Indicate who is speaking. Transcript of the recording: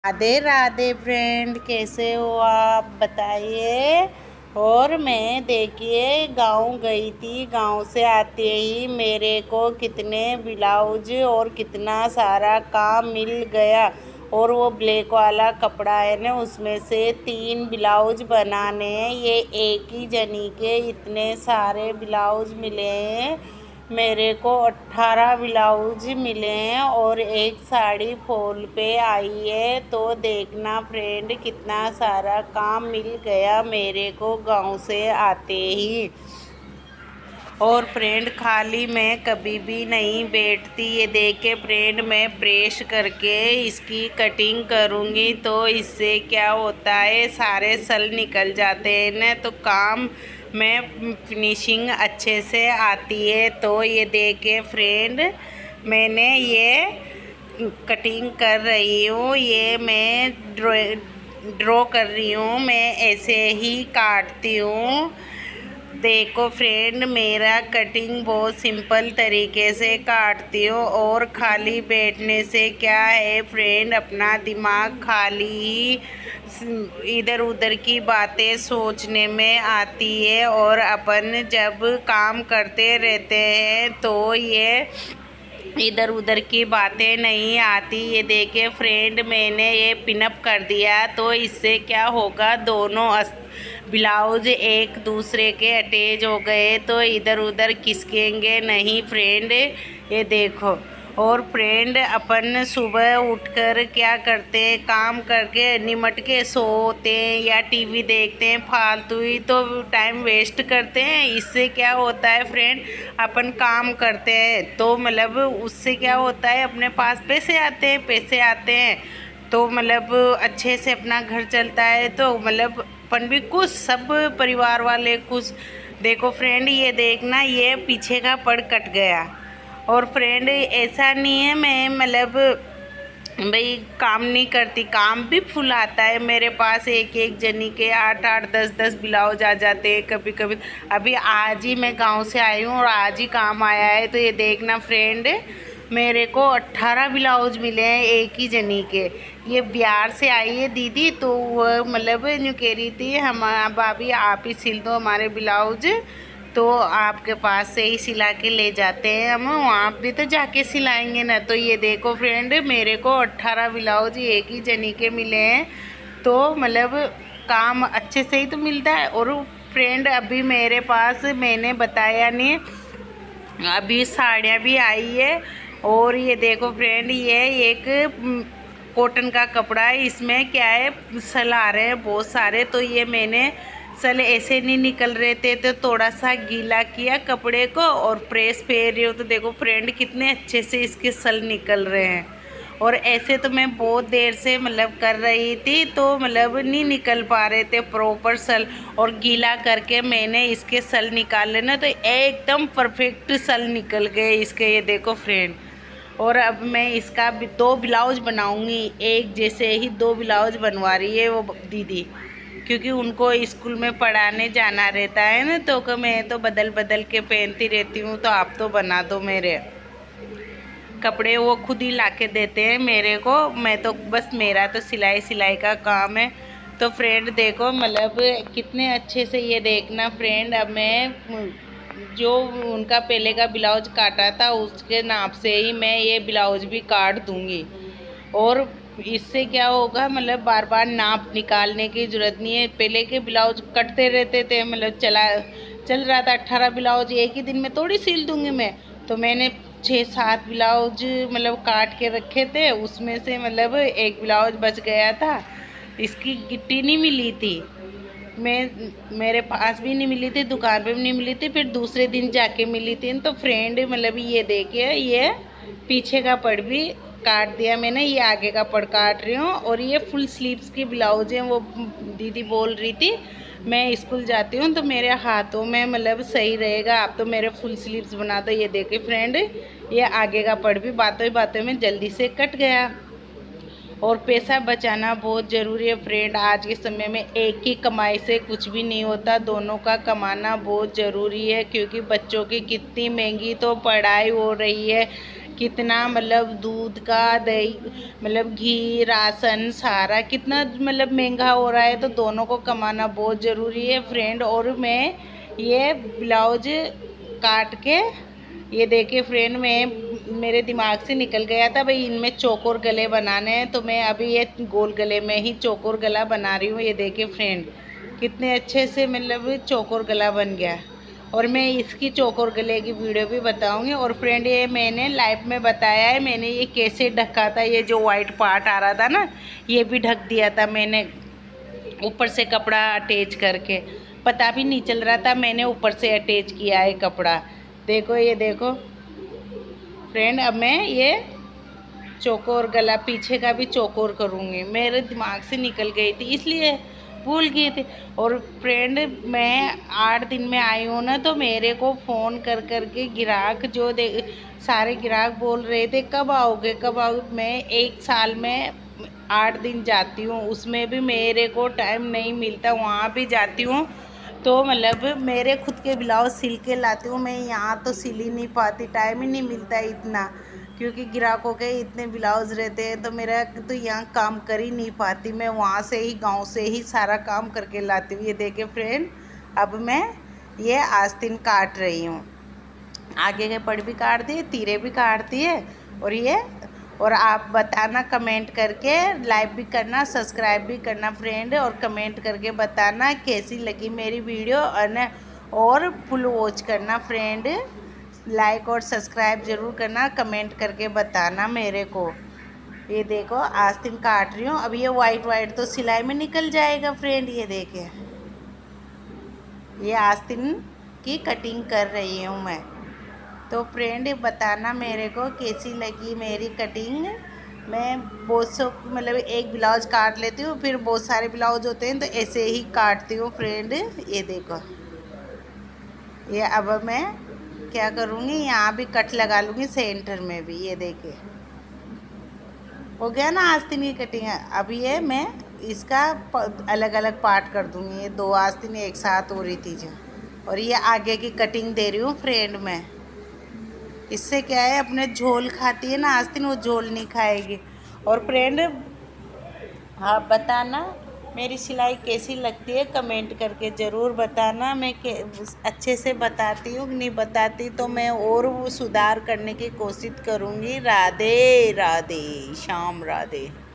Speaker 1: Radhe Radhe friend, कैसे हो आप बताइए। और मैं देखिए गांव गई थी। गांव से आते ही मेरे को कितने ब्लाउज और कितना सारा काम मिल गया। और वो ब्लैक वाला कपड़ा है ना, उसमें से 3 ब्लाउज बनाने हैं। ये एक ही जनी के इतने सारे ब्लाउज मिले हैं। मेरे को 18 ब्लाउज मिले हैं और एक साड़ी फॉल पे आई है। तो देखना फ्रेंड, कितना सारा काम मिल गया मेरे को गांव से आते ही। और फ्रेंड, खाली मैं कभी भी नहीं बैठती। ये देख के फ्रेंड, मैं प्रेस करके इसकी कटिंग करूँगी तो इससे क्या होता है, सारे सल निकल जाते हैं ना, तो काम में फिनिशिंग अच्छे से आती है। तो ये देख के फ्रेंड, मैंने ये कटिंग कर रही हूँ। ये मैं ड्रॉ कर रही हूँ। मैं ऐसे ही काटती हूँ। देखो फ्रेंड, मेरा कटिंग बहुत सिंपल तरीके से काटती हूँ। और खाली बैठने से क्या है फ्रेंड, अपना दिमाग खाली ही इधर उधर की बातें सोचने में आती है। और अपन जब काम करते रहते हैं तो ये इधर उधर की बातें नहीं आती। ये देखिए फ्रेंड, मैंने ये पिनअप कर दिया तो इससे क्या होगा, दोनों ब्लाउज एक दूसरे के अटैच हो गए तो इधर उधर खिसकेंगे नहीं फ्रेंड। ये देखो। और फ्रेंड, अपन सुबह उठकर क्या करते हैं, काम करके निमट के सोते हैं या टीवी देखते हैं, फालतू ही तो टाइम वेस्ट करते हैं। इससे क्या होता है फ्रेंड, अपन काम करते हैं तो मतलब उससे क्या होता है, अपने पास पैसे आते हैं तो मतलब अच्छे से अपना घर चलता है। तो मतलब अपन भी खुश, सब परिवार वाले खुश। देखो फ्रेंड, ये देखना, ये पीछे का पड़ कट गया। और फ्रेंड, ऐसा नहीं है मैं मतलब भाई काम नहीं करती, काम भी फुल आता है मेरे पास। एक एक जनी के 8-8 10-10 ब्लाउज आ जाते हैं कभी कभी। अभी आज ही मैं गांव से आई हूँ और आज ही काम आया है। तो ये देखना फ्रेंड, मेरे को 18 ब्लाउज मिले हैं एक ही जनी के। ये बिहार से आई है दीदी, तो वह मतलब यूँ कह रही थी, हम भाभी आप ही सिल दो हमारे ब्लाउज, तो आपके पास से ही सिला के ले जाते हैं हम, वहाँ भी तो जाके सिलाएंगे ना। तो ये देखो फ्रेंड, मेरे को 18 ब्लाउज एक ही जनी के मिले हैं। तो मतलब काम अच्छे से ही तो मिलता है। और फ्रेंड, अभी मेरे पास, मैंने बताया नहीं, अभी साड़ियाँ भी आई है। और ये देखो फ्रेंड, ये एक कॉटन का कपड़ा है। इसमें क्या है, सल आ रहे हैं बहुत सारे। तो ये मैंने सल ऐसे नहीं निकल रहे थे तो थोड़ा सा गीला किया कपड़े को और प्रेस फेर रही हूँ। तो देखो फ्रेंड, कितने अच्छे से इसके सल निकल रहे हैं। और ऐसे तो मैं बहुत देर से मतलब कर रही थी तो मतलब नहीं निकल पा रहे थे प्रॉपर सल। और गीला करके मैंने इसके सल निकाल लेना तो एकदम परफेक्ट सल निकल गए इसके। ये देखो फ्रेंड, और अब मैं इसका भी 2 ब्लाउज बनाऊंगी। एक जैसे ही 2 ब्लाउज बनवा रही है वो दीदी, क्योंकि उनको स्कूल में पढ़ाने जाना रहता है ना, तो मैं तो बदल बदल के पहनती रहती हूँ। तो आप तो बना दो मेरे कपड़े, वो खुद ही ला के देते हैं मेरे को। मैं तो बस, मेरा तो सिलाई का काम है। तो फ्रेंड देखो, मतलब कितने अच्छे से, ये देखना फ्रेंड, अब मैं जो उनका पहले का ब्लाउज काटा था उसके नाप से ही मैं ये ब्लाउज भी काट दूंगी। और इससे क्या होगा, मतलब बार बार नाप निकालने की ज़रूरत नहीं है। पहले के ब्लाउज कटते रहते थे, मतलब चल रहा था 18 ब्लाउज एक ही दिन में थोड़ी सिल दूंगी मैं। तो मैंने 6-7 ब्लाउज मतलब काट के रखे थे, उसमें से मतलब एक ब्लाउज बच गया था। इसकी गिट्टी नहीं मिली थी, मेरे पास भी नहीं मिली थी, दुकान पे भी नहीं मिली थी, फिर दूसरे दिन जाके मिली थी। तो फ्रेंड मतलब ये देखिए, ये पीछे का पड़ भी काट दिया मैंने, ये आगे का पड़ काट रही हूँ। और ये फुल स्लीव्स की ब्लाउज है। वो दीदी बोल रही थी मैं स्कूल जाती हूँ तो मेरे हाथों में मतलब सही रहेगा, आप तो मेरे फुल स्लीव्स बना दो। ये देखिए फ्रेंड, ये आगे का पड़ भी बातों ही बातों में जल्दी से कट गया। और पैसा बचाना बहुत ज़रूरी है फ्रेंड। आज के समय में एक ही कमाई से कुछ भी नहीं होता, दोनों का कमाना बहुत ज़रूरी है। क्योंकि बच्चों की कितनी महंगी तो पढ़ाई हो रही है, कितना मतलब दूध का दही मतलब घी राशन सारा कितना मतलब महंगा हो रहा है, तो दोनों को कमाना बहुत ज़रूरी है फ्रेंड। और मैं ये ब्लाउज काट के ये देखिए फ्रेंड, मैं मेरे दिमाग से निकल गया था भाई इनमें चौकोर गले बनाने हैं, तो मैं अभी ये गोल गले में ही चौकोर गला बना रही हूँ। ये देखिए फ्रेंड कितने अच्छे से मतलब चौकोर गला बन गया। और मैं इसकी चौकोर गले की वीडियो भी बताऊंगी। और फ्रेंड ये मैंने लाइव में बताया है, मैंने ये कैसे ढका था, ये जो वाइट पार्ट आ रहा था ना ये भी ढक दिया था मैंने ऊपर से कपड़ा अटैच करके, पता भी नहीं चल रहा था मैंने ऊपर से अटैच किया है कपड़ा। देखो ये देखो फ्रेंड, अब मैं ये चौकोर गला पीछे का भी चौकोर करूँगी, मेरे दिमाग से निकल गई थी इसलिए भूल गई थी। और फ्रेंड मैं 8 दिन में आई हूँ ना, तो मेरे को फ़ोन कर कर के ग्राहक जो सारे ग्राहक बोल रहे थे कब आओगे कब आओगे। मैं 1 साल में 8 दिन जाती हूँ, उसमें भी मेरे को टाइम नहीं मिलता, वहाँ भी जाती हूँ तो मतलब मेरे खुद के ब्लाउज सिल के लाती हूँ। मैं यहाँ तो सिल ही नहीं पाती, टाइम ही नहीं मिलता इतना, क्योंकि ग्राहकों के इतने ब्लाउज रहते हैं तो मेरा तो यहाँ काम कर ही नहीं पाती। मैं वहाँ से ही गांव से ही सारा काम करके लाती हूँ। ये देखे फ्रेंड, अब मैं ये आस्तीन काट रही हूँ, आगे के पड़ भी काट दिए, तीरे भी काट दिए। और ये और आप बताना कमेंट करके, लाइक भी करना, सब्सक्राइब भी करना फ्रेंड, और कमेंट करके बताना कैसी लगी मेरी वीडियो। और फुल वॉच करना फ्रेंड, लाइक और सब्सक्राइब ज़रूर करना, कमेंट करके बताना मेरे को। ये देखो आस्तीन काट रही हूँ, अब ये वाइट तो सिलाई में निकल जाएगा फ्रेंड। ये देखिए ये आस्तीन की कटिंग कर रही हूँ मैं। तो फ्रेंड बताना मेरे को कैसी लगी मेरी कटिंग। मैं बहुत सौ मतलब एक ब्लाउज काट लेती हूँ, फिर बहुत सारे ब्लाउज होते हैं तो ऐसे ही काटती हूँ फ्रेंड। ये देखो ये अब मैं क्या करूँगी, यहाँ भी कट लगा लूँगी सेंटर में भी। ये देखिए हो गया ना आस्तीन की कटिंग। अब ये मैं इसका अलग अलग पार्ट कर दूँगी, ये 2 आस्तीन एक साथ हो रही थी जो। और ये आगे की कटिंग दे रही हूँ फ्रेंड मैं। इससे क्या है, अपने झोल खाती है ना आस्तीन, वो झोल नहीं खाएगी। और फ्रेंड आप बताना मेरी सिलाई कैसी लगती है, कमेंट करके ज़रूर बताना। मैं अच्छे से बताती हूँ, नहीं बताती तो मैं और वो सुधार करने की कोशिश करूँगी। राधे राधे, श्याम राधे।